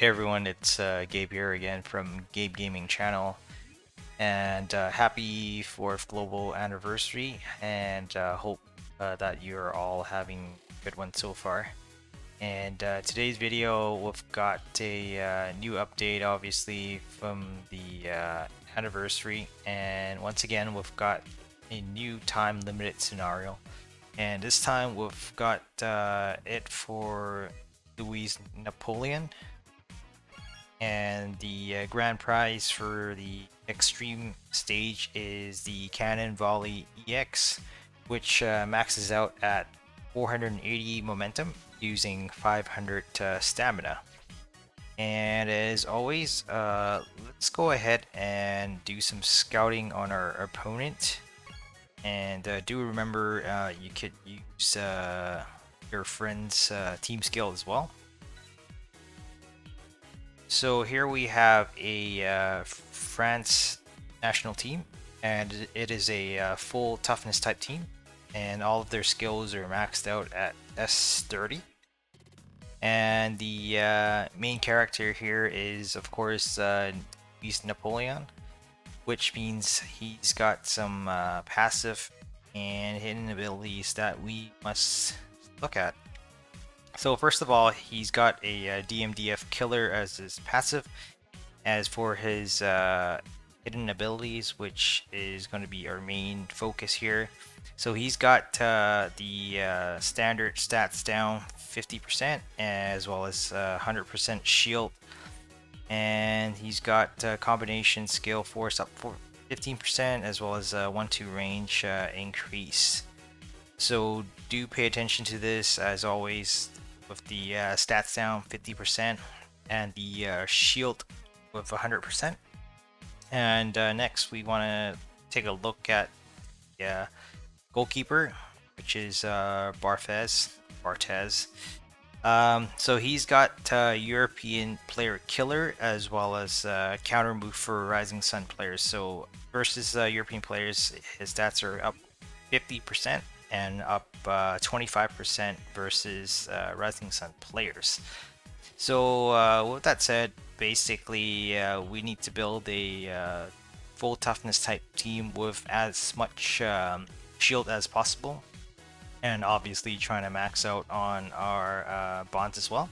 Hey everyone, it's Gabe here again from Gabe Gaming Channel, and happy 4th global anniversary, and hope that you're all having a good one so far. And today's video, we've got a new update, obviously, from the anniversary, and once again, we've got a new time-limited scenario, and this time we've got it for Louis Napoleon. And the grand prize for the extreme stage is the Cannon Volley EX, which maxes out at 480 momentum using 500 stamina. And as always, let's go ahead and do some scouting on our opponent. And do remember you could use your friend's team skill as well. So here we have a France national team, and it is a full toughness type team, and all of their skills are maxed out at S30. And the main character here is, of course, he's Napoleon, which means he's got some passive and hidden abilities that we must look at. So first of all, he's got a DMDF killer as his passive. As for his hidden abilities, which is going to be our main focus here, so he's got the standard stats down 50%, as well as 100% shield, and he's got combination skill force up for 15%, as well as 1-2 range increase. So do pay attention to this, as always, with the stats down 50% and the shield with 100%. And next we want to take a look at the goalkeeper, which is Barthez. So he's got European player killer, as well as counter move for Rising Sun players. So versus European players, his stats are up 50% and up 25% versus Rising Sun players. So with that said, basically we need to build a full toughness type team with as much shield as possible, and obviously trying to max out on our bonds as well.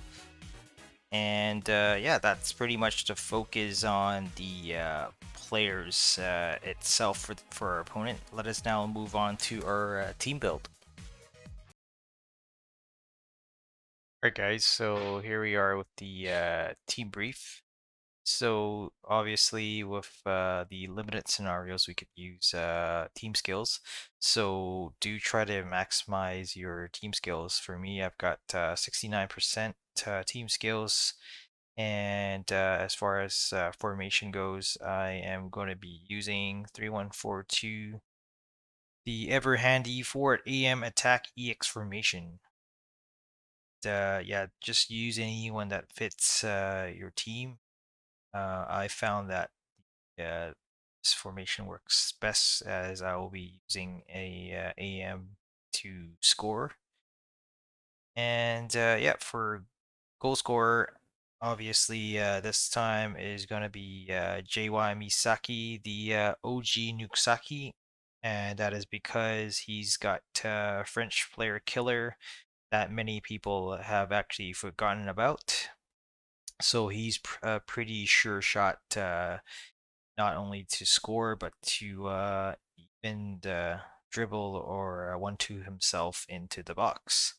And yeah, that's pretty much the focus on the players itself for our opponent. Let us now move on to our team build. Alright guys, so here we are with the team brief. So obviously with the limited scenarios, we could use team skills. So do try to maximize your team skills. For me, I've got 69% team skills. And as far as formation goes, I am going to be using 3142, the ever handy forward AM attack EX formation. Yeah, just use anyone that fits your team. I found that this formation works best, as I will be using a AM to score. And yeah, for goal scorer, obviously this time is going to be JY Misaki, the OG Nuksaki, and that is because he's got French player killer that many people have actually forgotten about. So he's a pretty sure shot, not only to score but to even dribble or 1-2 himself into the box.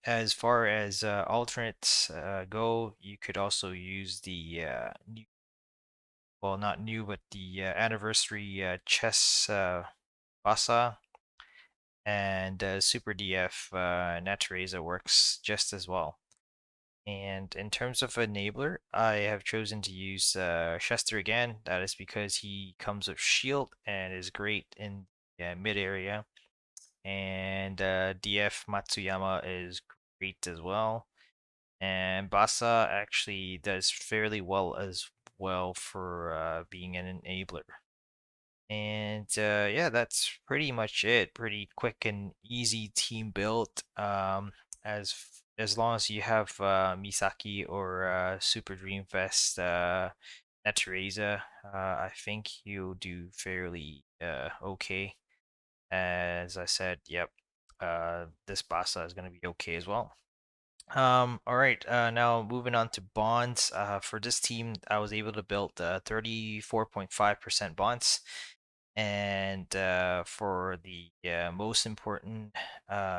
As far as alternates go, you could also use the new, well, not new, but the anniversary Chest Basa, and Super DF Natureza works just as well. And in terms of enabler, I have chosen to use Chester again. That is because he comes with shield and is great in mid area. And DF Matsuyama is great as well. And Basa actually does fairly well as well for being an enabler. And yeah, that's pretty much it. Pretty quick and easy team build. As as long as you have Misaki or Super Dream Fest Teresa, I think you'll do fairly okay. As I said, yep, this Basa is going to be okay as well. All right, now moving on to bonds. For this team, I was able to build 34.5% bonds. And for the most important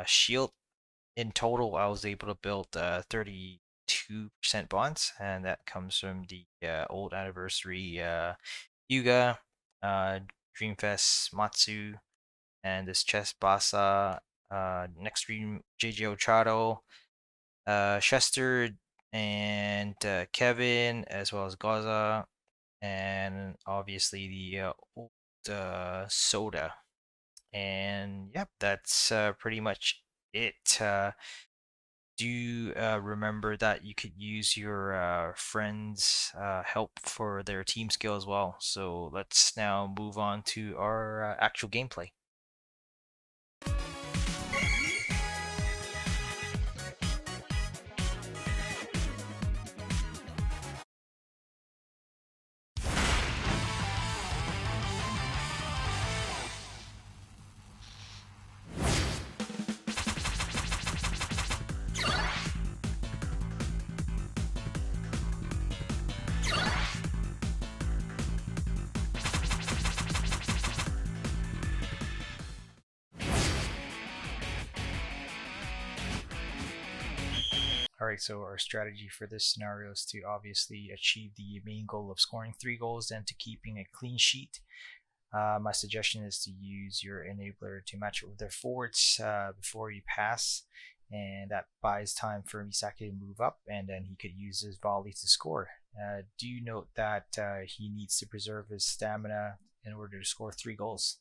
shield, in total, I was able to build 32% bonds, and that comes from the old anniversary Yuga, Dreamfest Matsu, and this Chest Basa, next stream JJ Ochado, Chester, and Kevin, as well as Gaza, and obviously the old Soda. And yep, that's pretty much it. Do remember that you could use your friends' help for their team skill as well. So let's now move on to our actual gameplay. Alright, so our strategy for this scenario is to obviously achieve the main goal of scoring 3 goals and to keeping a clean sheet. My suggestion is to use your enabler to match it with their forwards before you pass, and that buys time for Misaki to move up, and then he could use his volley to score. Do note that he needs to preserve his stamina in order to score 3 goals.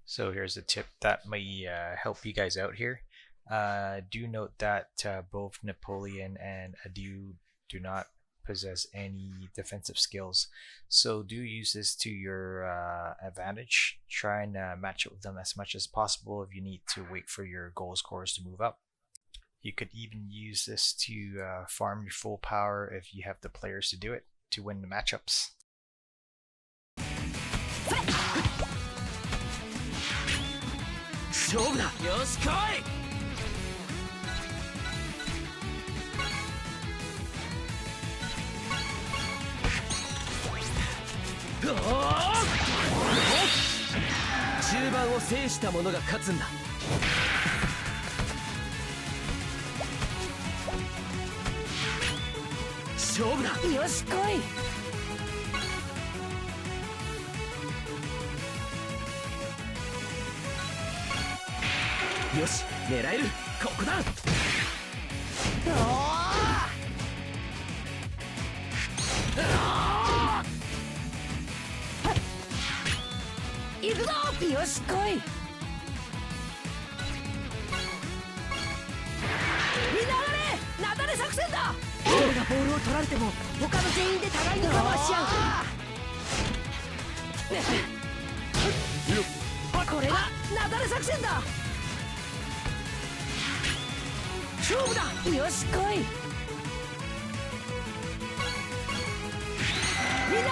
So here's a tip that may help you guys out here. Do note that both Napoleon and Adu do not possess any defensive skills, so do use this to your advantage. Try and match it with them as much as possible if you need to wait for your goal scorers to move up. You could even use this to farm your full power if you have the players to do it to win the matchups. 勝負だ。よし来い。中盤を制した者が勝つんだ。勝負だ。よし来い。よし狙える。ここだ。行くぞ。よし来い。見習れ。なだれ作戦だ。俺がボールを取られても他の全員で互いにカバーし合う。これがなだれ作戦だ。勝負だ。よし来い。見習れ。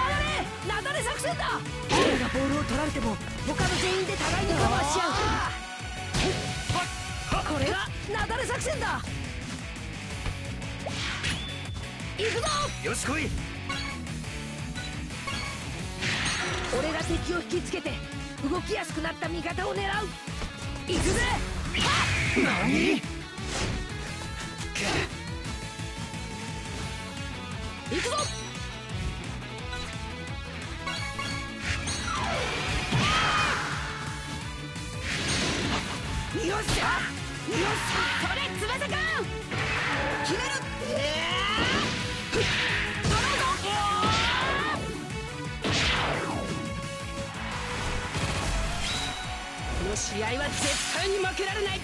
なだれ作戦だ。俺がボールを取られても他の全員で互いにカバーし合う。これがなだれ作戦だ。行くぞ。よし来い。俺が敵を引きつけて動きやすくなった味方を狙う。行くぜ。何？行くぞ。よっしゃ。よっしゃ。それ翼くん決める。頼むぞ。この試合は絶対に負けられない。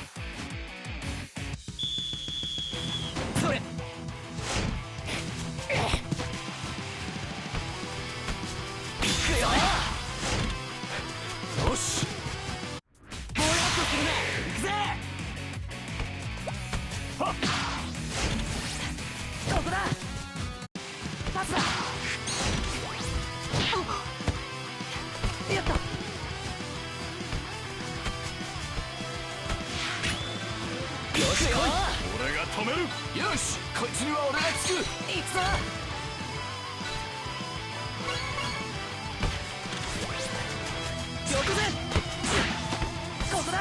よし、こいつには俺がつく。行くぞ。よくぜ。ここだ。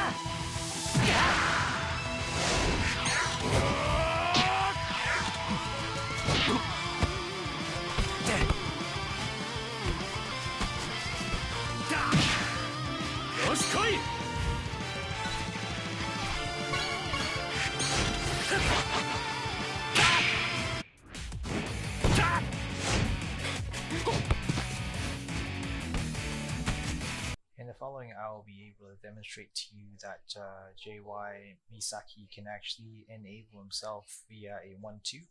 よし来い。In the following, I will be able to demonstrate to you that JY Misaki can actually enable himself via a 1-2.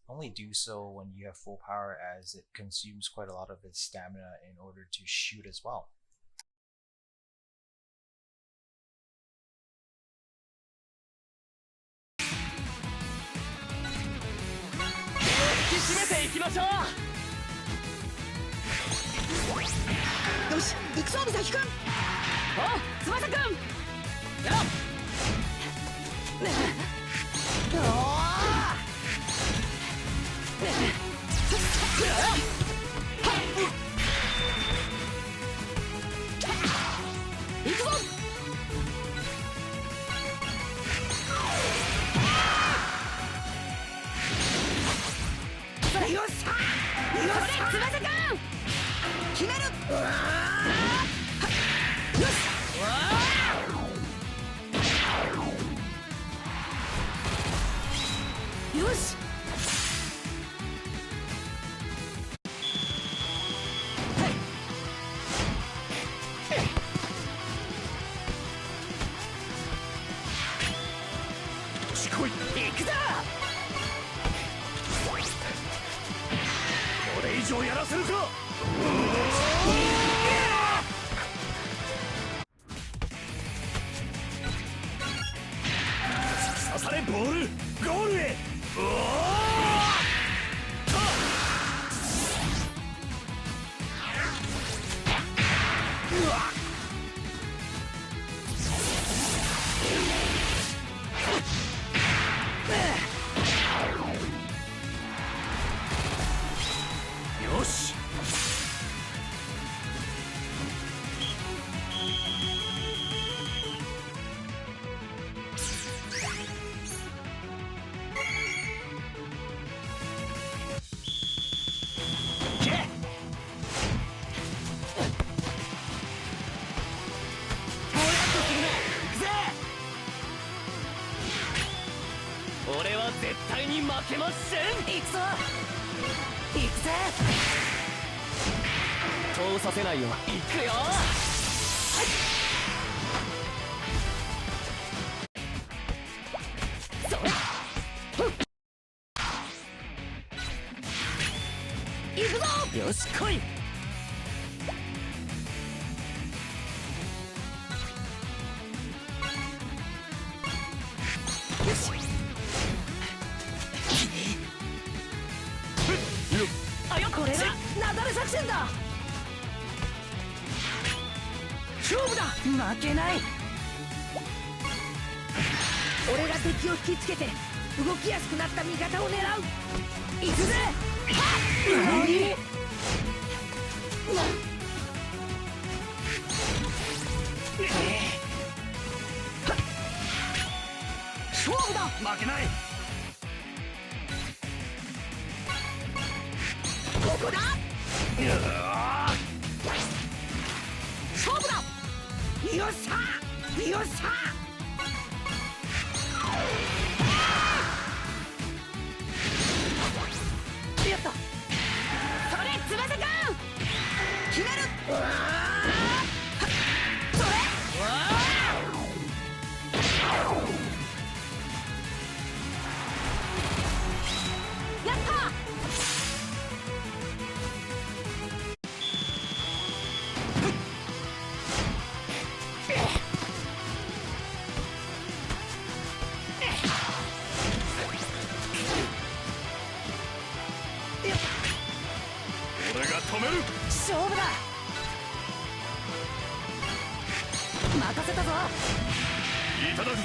Only do so when you have full power, as it consumes quite a lot of its stamina in order to shoot as well. 引き締めていきましょう。よし、行くぞ美咲くん。おう、翼くん。よっ。おー。行くぞ。よっしゃ。よっしゃ。翼くん。決める。よし。よし。よし来い。行くぞ。これ以上やらせるか。刺されボール、ゴールへ。よし。俺は絶対に負けません。行くぞ。行くぜ。通させないよ。行くよ。それ。行くぞ。よし来い。よし。あよ、これがなだれ作戦だ。勝負だ。負けない。俺が敵を引きつけて動きやすくなった味方を狙う。行くぜ。はっ。勝負だ。負けない。ここだ。勝負だ。よっしゃ。よっしゃ。やった。それ、翼くん。決める。それ。やった。俺が止める。勝負だ。任せたぞ。いただくぜ。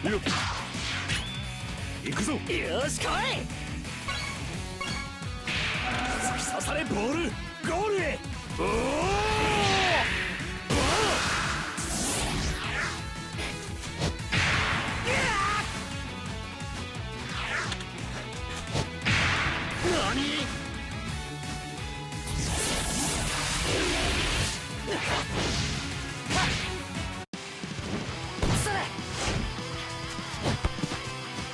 よっ行くぞ。よし来い。突き刺されボールゴールへ。おお、何。それ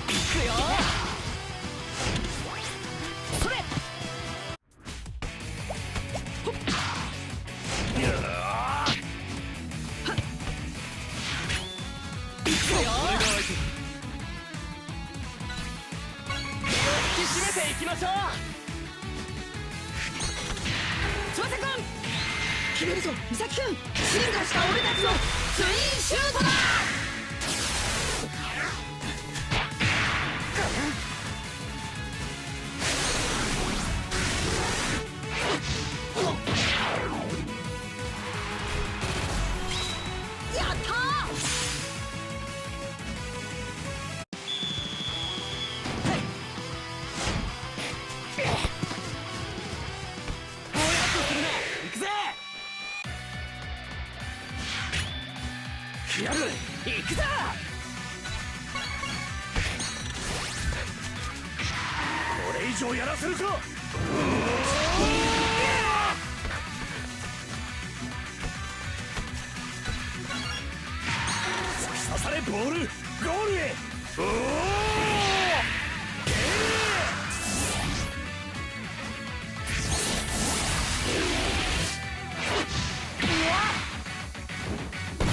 行くよ。それ行くよ。俺が相手。引き締めていきましょう。翼くん決めるぞ美咲くん。進化した俺たちのツインシュートだ。やった行くぜ。キラル行くぞ。これ以上やらせるか。突き刺されボールゴールへ。おお、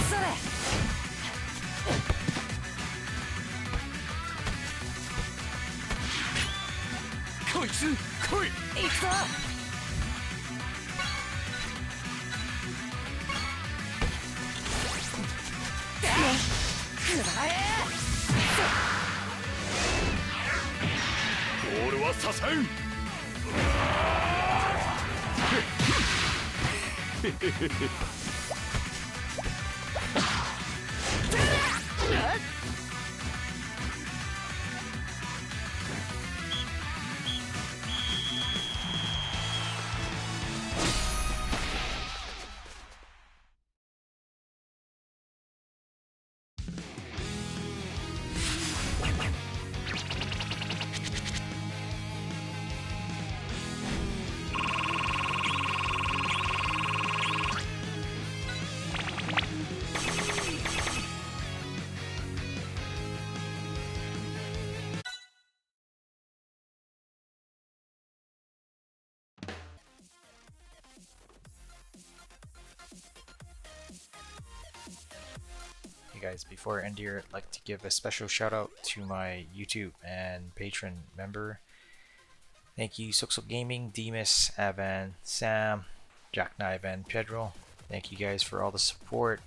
それこいつ来い。行くぞ。くらえボールは刺さん。Hey guys, before I end here, I'd like to give a special shout out to my YouTube and Patreon member. Thank you, Soxo Gaming, Demas, Avan, Sam, Jackknife, and Pedro. Thank you guys for all the support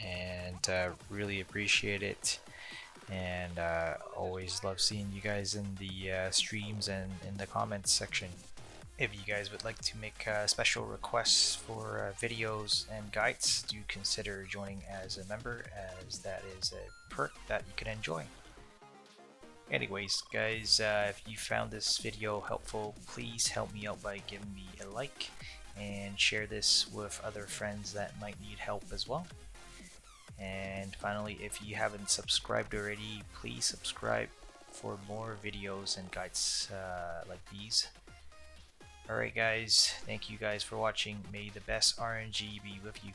and really appreciate it. And always love seeing you guys in the streams and in the comments section. If you guys would like to make special requests for videos and guides, do consider joining as a member, as that is a perk that you can enjoy. Anyways guys, if you found this video helpful, please help me out by giving me a like and share this with other friends that might need help as well. And finally, if you haven't subscribed already, please subscribe for more videos and guides like these. Alright guys, thank you guys for watching. May the best RNG be with you.